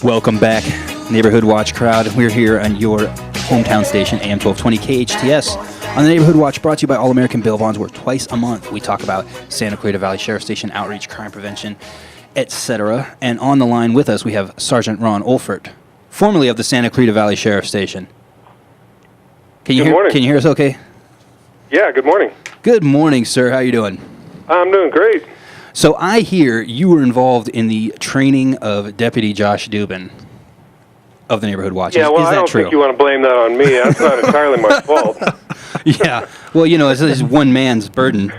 Welcome back, Neighborhood Watch crowd. We're here on your hometown station, AM 1220 KHTS. On the Neighborhood Watch, brought to you by All-American Bail Bonds, where twice a month we talk about Santa Clarita Valley Sheriff Station outreach, crime prevention, etc. And on the line with us, we have Sergeant Ron Olfert, formerly of the Santa Clarita Valley Sheriff Station. Can you hear us okay? Yeah, good morning. Good morning, sir. How you doing? I'm doing great. So I hear you were involved in the training of Deputy Josh Dubin of the Neighborhood Watch. Yeah, well, is I that don't true? think you want to blame that on me. That's not entirely my fault. Yeah, well, you know, it's one man's burden.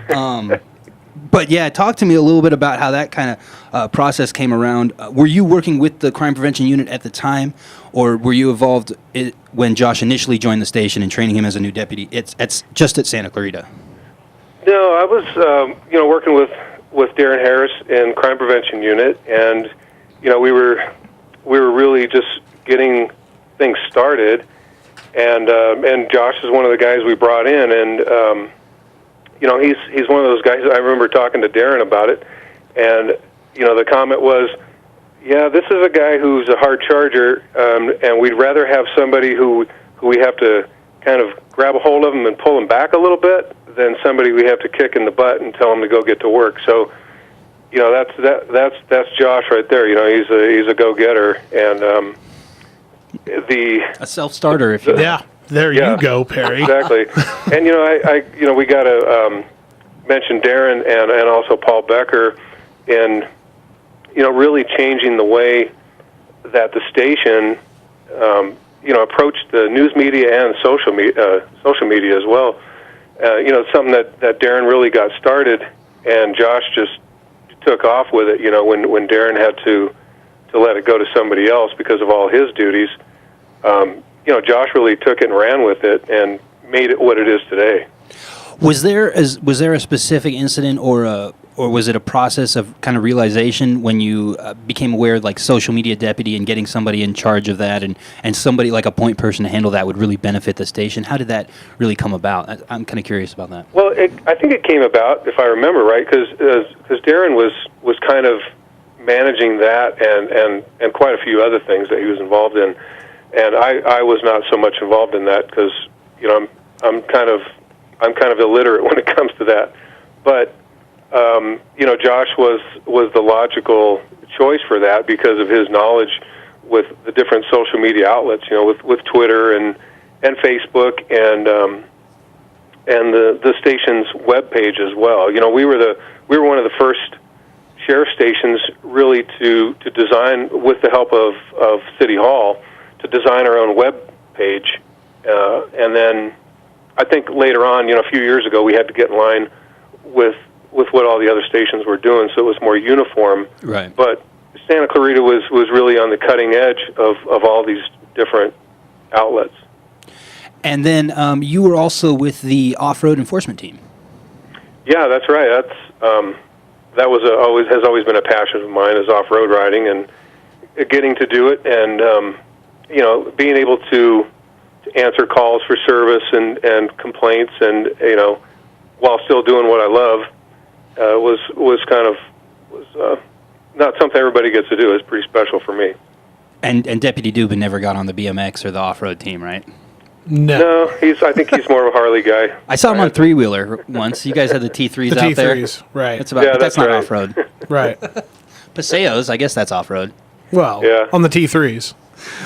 But yeah, talk to me a little bit about how that kind of process came around. Were you working with the crime prevention unit at the time, or were you involved when Josh initially joined the station and training him as a new deputy? It's just at Santa Clarita. No, I was, working with Darren Harris in crime prevention unit, and we were really just getting things started, and Josh is one of the guys we brought in, and he's one of those guys. I remember talking to Darren about it, and the comment was, yeah, this is a guy who's a hard charger, and we'd rather have somebody who we have to kind of grab a hold of him and pull him back a little bit than somebody we have to kick in the butt and tell him to go get to work. So, that's Josh right there. He's a go-getter, and a self-starter, if you will. Yeah, there you go, Perry. Exactly. And we got to mention Darren and also Paul Becker in really changing the way that the station approached the news media and social media as well. It's something that Darren really got started, and Josh just took off with it. When Darren had to let it go to somebody else because of all his duties, Josh really took it and ran with it and made it what it is today. Was there a specific incident or was it a process of kind of realization when you became aware, like social media deputy and getting somebody in charge of that and somebody like a point person to handle that would really benefit the station? How did that really come about? I'm kind of curious about that. Well, I think it came about, if I remember right, because Darren was kind of managing that and quite a few other things that he was involved in, and I was not so much involved in that because I'm kind of illiterate when it comes to that, but. Josh was the logical choice for that because of his knowledge with the different social media outlets, with Twitter and Facebook and the station's web page as well. We were one of the first sheriff stations really to design, with the help of City Hall, to design our own web page, and then I think later on, a few years ago, we had to get in line with what all the other stations were doing, so it was more uniform. Right. But Santa Clarita was really on the cutting edge of all these different outlets. And then you were also with the off-road enforcement team. Yeah, that's right. That was has always been a passion of mine, is off-road riding, and getting to do it, and being able to answer calls for service and complaints, and while still doing what I love. Was not something everybody gets to do. It's pretty special for me. And Deputy Dubin never got on the BMX or the off-road team, right? No. I think he's more of a Harley guy. I saw him on three-wheeler once. You guys had the T3s the out there. The T3s, right. That's not right. off-road. Right. Paseos, I guess that's off-road. Well, yeah. On the T3s.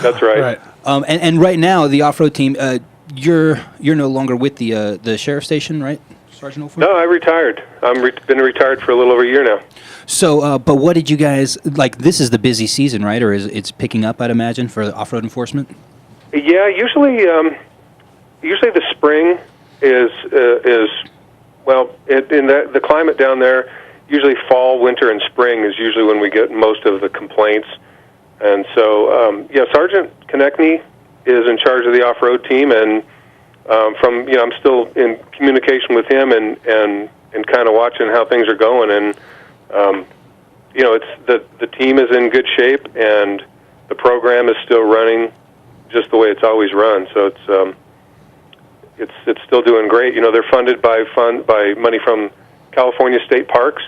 That's right. Right. And right now, the off-road team, you're no longer with the sheriff station, right? Sergeant Olfert? No, I retired. Been retired for a little over a year now. So, but what did you guys like? This is the busy season, right? Or it's picking up, I'd imagine, for the off-road enforcement. Yeah, usually the spring is in the climate down there. Usually, fall, winter, and spring is usually when we get most of the complaints. And so, Sergeant Konechny is in charge of the off-road team, and I'm still in communication with him and kind of watching how things are going, and it's the team is in good shape, and the program is still running just the way it's always run. So it's still doing great. They're funded by money from California State Parks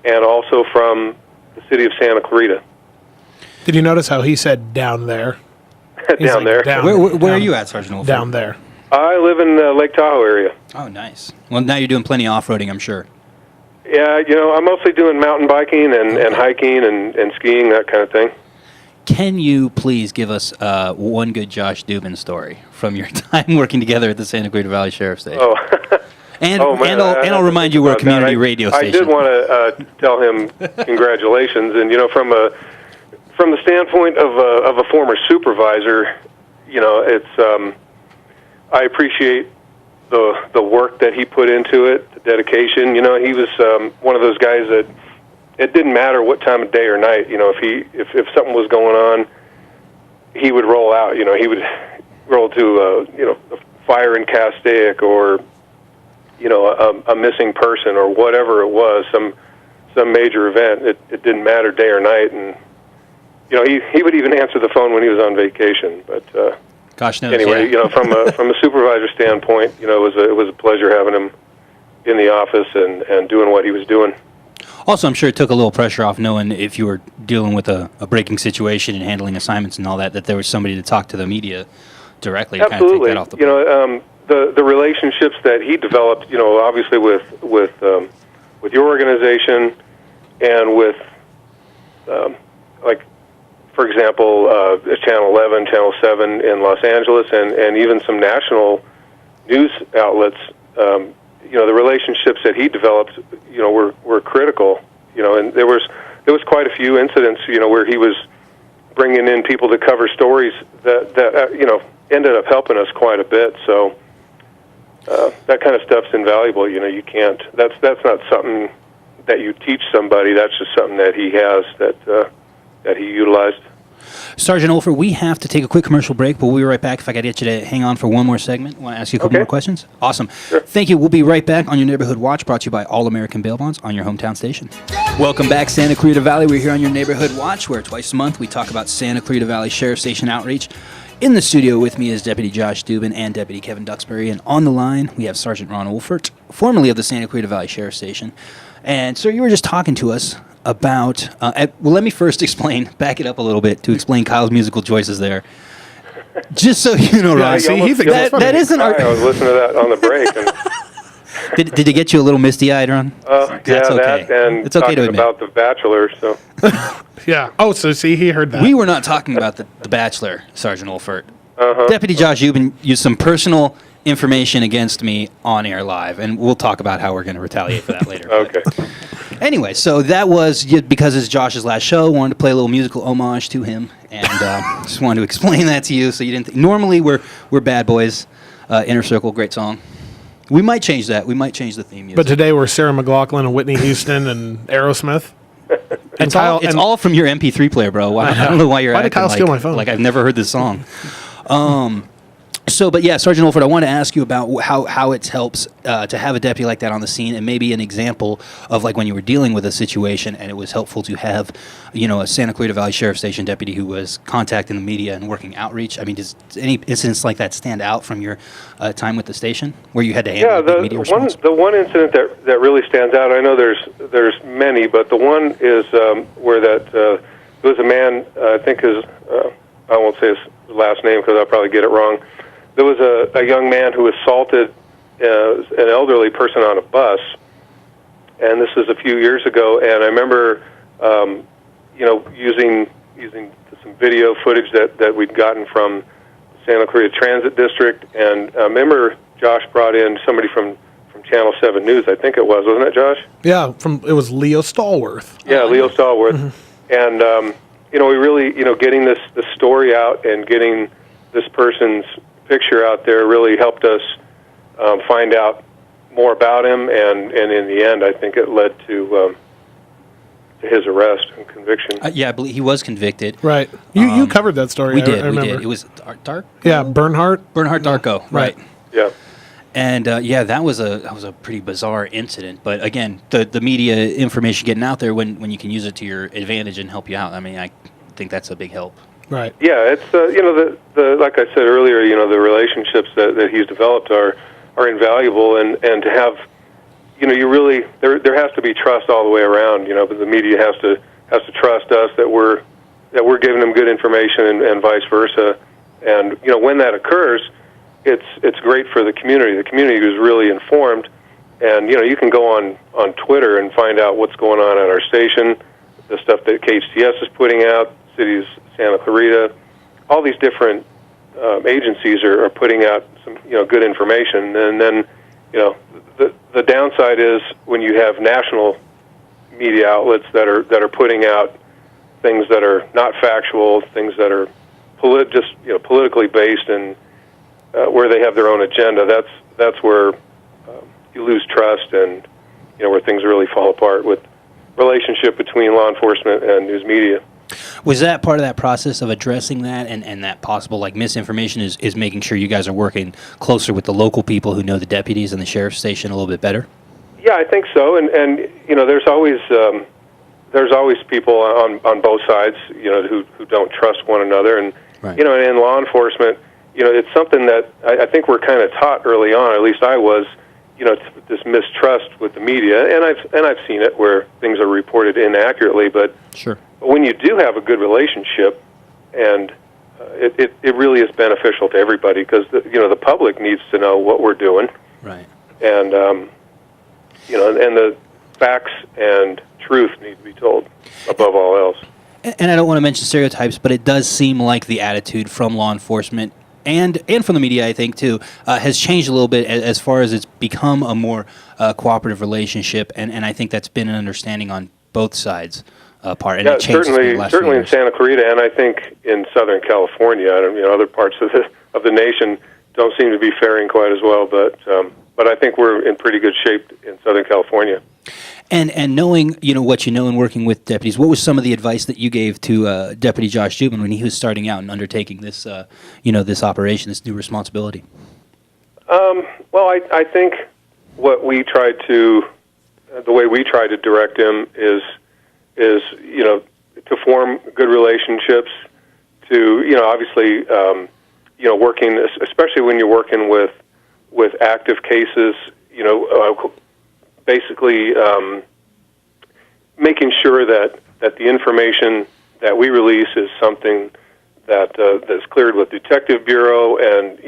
and also from the city of Santa Clarita. Did you notice how he said down there? He's down there. Where are you at, Sergeant Olford? Down there. I live in the Lake Tahoe area. Oh, nice. Well, now you're doing plenty of off-roading, I'm sure. Yeah, I'm mostly doing mountain biking and hiking and skiing, that kind of thing. Can you please give us one good Josh Dubin story from your time working together at the Santa Clarita Valley Sheriff's Station? Oh. And I'll remind you we're a community radio station. I did want to tell him congratulations, and from the standpoint of a former supervisor, it's I appreciate the work that he put into it, the dedication. He was one of those guys that it didn't matter what time of day or night. If something was going on, he would roll out. He would roll to a fire in Castaic or a missing person or whatever it was, some major event. It didn't matter day or night, and he would even answer the phone when he was on vacation. But gosh knows, anyway, yeah. from a supervisor standpoint, it was a pleasure having him in the office and doing what he was doing. Also, I'm sure it took a little pressure off knowing if you were dealing with a breaking situation and handling assignments and all that there was somebody to talk to the media directly. To Absolutely. Kind of take that off the the relationships that he developed, obviously with your organization and with, like, for example, Channel 11, Channel 7 in Los Angeles, and even some national news outlets. The relationships that he developed, were critical. And there was quite a few incidents, where he was bringing in people to cover stories that ended up helping us quite a bit. So that kind of stuff's invaluable. You can't. That's not something that you teach somebody. That's just something that he has that he utilized. Sergeant Olford, we have to take a quick commercial break, but we'll be right back. If I could get you to hang on for one more segment, want to ask you a couple more questions? Awesome. Sure. Thank you. We'll be right back on your Neighborhood Watch, brought to you by All American Bail Bonds on your hometown station. Welcome back, Santa Clarita Valley. We're here on your Neighborhood Watch, where twice a month we talk about Santa Clarita Valley Sheriff's Station outreach. In the studio with me is Deputy Josh Dubin and Deputy Kevin Duxbury, and on the line we have Sergeant Ron Wolfert, formerly of the Santa Clarita Valley Sheriff's Station. And sir, you were just talking to us about, well, let me first back it up a little bit to explain Kyle's musical choices there. Just so you know, Ron, see, he thinks that isn't our... I was listening to that on the break. And Did it get you a little misty-eyed, Ron? That's okay. That and it's okay to admit. About The Bachelor, so... Yeah. Oh, so see, he heard that. We were not talking about the Bachelor, Sergeant Olfert. Uh-huh. Deputy Josh Dubin used some personal information against me on air live, and we'll talk about how we're going to retaliate for that later. Okay. Anyway, so that was because it's Josh's last show. Wanted to play a little musical homage to him, and just wanted to explain that to you so you didn't. Normally, we're Bad Boys, Inner Circle, great song. We might change that. We might change the theme music. But today we're Sarah McLachlan and Whitney Houston and Aerosmith. And It's all from your MP3 player, bro. I don't know why you're Why did acting Kyle steal my phone? like I've never heard this song. But yeah, Sergeant Olford, I want to ask you about how it helps to have a deputy like that on the scene, and maybe an example of like when you were dealing with a situation and it was helpful to have, a Santa Clarita Valley Sheriff's Station deputy who was contacting the media and working outreach. I mean, does any incidents like that stand out from your time with the station where you had to handle the media response? The one incident that really stands out, I know there's many, but the one is where there was a man, I think I won't say his last name because I'll probably get it wrong. There was a young man who assaulted an elderly person on a bus, and this was a few years ago. And I remember, using some video footage that we'd gotten from Santa Clarita Transit District, and I remember Josh brought in somebody from Channel 7 News. I think it was, wasn't it, Josh? Yeah, it was Leo Stallworth. Yeah, Leo Stallworth, and we really, getting this story out and getting this person's picture out there really helped us find out more about him, and in the end, I think it led to his arrest and conviction. Yeah, I believe he was convicted. Right. You covered that story. We did. I remember. It was Dark. Yeah, Bernhardt Darko. Right. Yeah. And that was a pretty bizarre incident. But again, the media information getting out there when you can use it to your advantage and help you out. I mean, I think that's a big help. Right. Yeah, it's the like I said earlier, the relationships that he's developed are invaluable, and to have, you really there has to be trust all the way around. But the media has to trust us that we're that we're giving them good information and vice versa. And when that occurs, it's great for the community. The community is really informed, and you can go on Twitter and find out what's going on at our station, the stuff that KHTS is putting out, cities Santa Clarita, all these different agencies are putting out some good information. And then the downside is when you have national media outlets that are putting out things that are not factual, things that are politically based, and where they have their own agenda. That's where you lose trust, and where things really fall apart with relationship between law enforcement and news media. Was that part of that process of addressing that and that possible misinformation is making sure you guys are working closer with the local people who know the deputies and the sheriff's station a little bit better? Yeah, I think so. And there's always people on both sides who don't trust one another. And right. In law enforcement, it's something that I think we're kind of taught early on. At least I was. This mistrust with the media, and I've seen it where things are reported inaccurately. But sure. When you do have a good relationship, and it really is beneficial to everybody, because the public needs to know what we're doing, right? And and the facts and truth need to be told above all else. And I don't want to mention stereotypes, but it does seem like the attitude from law enforcement and from the media, I think, too, has changed a little bit as far as it's become a more cooperative relationship, and I think that's been an understanding on both sides part. And yeah, it changed certainly in Santa Clarita, and I think in Southern California. Other parts of the nation don't seem to be faring quite as well, but I think we're in pretty good shape in Southern California. And knowing what you know and working with deputies, what was some of the advice that you gave to Deputy Josh Dubin when he was starting out and undertaking this this operation, this new responsibility? Well, I think what we tried to, the way we try to direct him is to form good relationships, to obviously working, especially when you're working with active cases, basically making sure that the information that we release is something that's cleared with Detective Bureau, and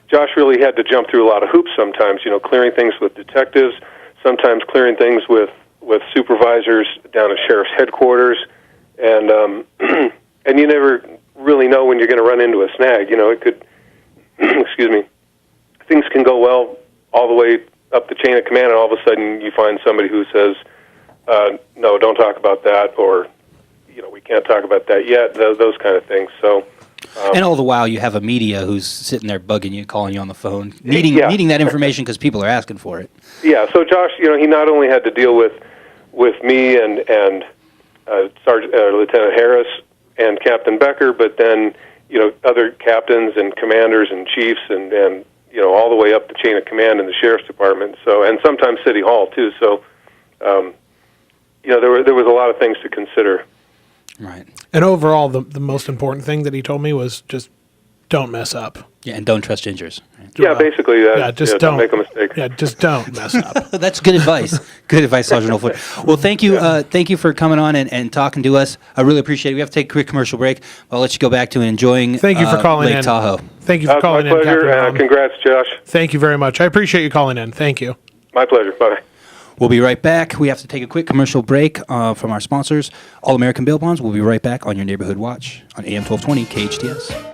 Josh really had to jump through a lot of hoops sometimes, clearing things with detectives, sometimes clearing things with supervisors down at sheriff's headquarters, and and you never really know when you're going to run into a snag. It could excuse me, things can go well all the way up the chain of command, and all of a sudden you find somebody who says, no, don't talk about that, or we can't talk about that yet, those kind of things. So and all the while you have a media who's sitting there bugging you, calling you on the phone, needing that information because people are asking for it. Yeah, so Josh, he not only had to deal with me and Lieutenant Harris and Captain Becker, but then other captains and commanders and chiefs and all the way up the chain of command in the sheriff's department. So, and sometimes City Hall too. So, there was a lot of things to consider. Right. And overall, the most important thing that he told me was just don't mess up. Yeah, and don't trust gingers. Right? Yeah, basically that. Yeah, just don't make a mistake. Yeah, just don't mess up. That's good advice. Good advice, Sergeant Olford. Well, thank you for coming on and talking to us. I really appreciate it. We have to take a quick commercial break. I'll let you go back to enjoying Thank you for calling Lake in. Tahoe. Thank you for calling in, my pleasure. Captain. Congrats, Josh. Thank you very much. I appreciate you calling in. Thank you. My pleasure. Bye. We'll be right back. We have to take a quick commercial break from our sponsors, All American Bail Bonds. We'll be right back on your Neighborhood Watch on AM 1220 KHTS.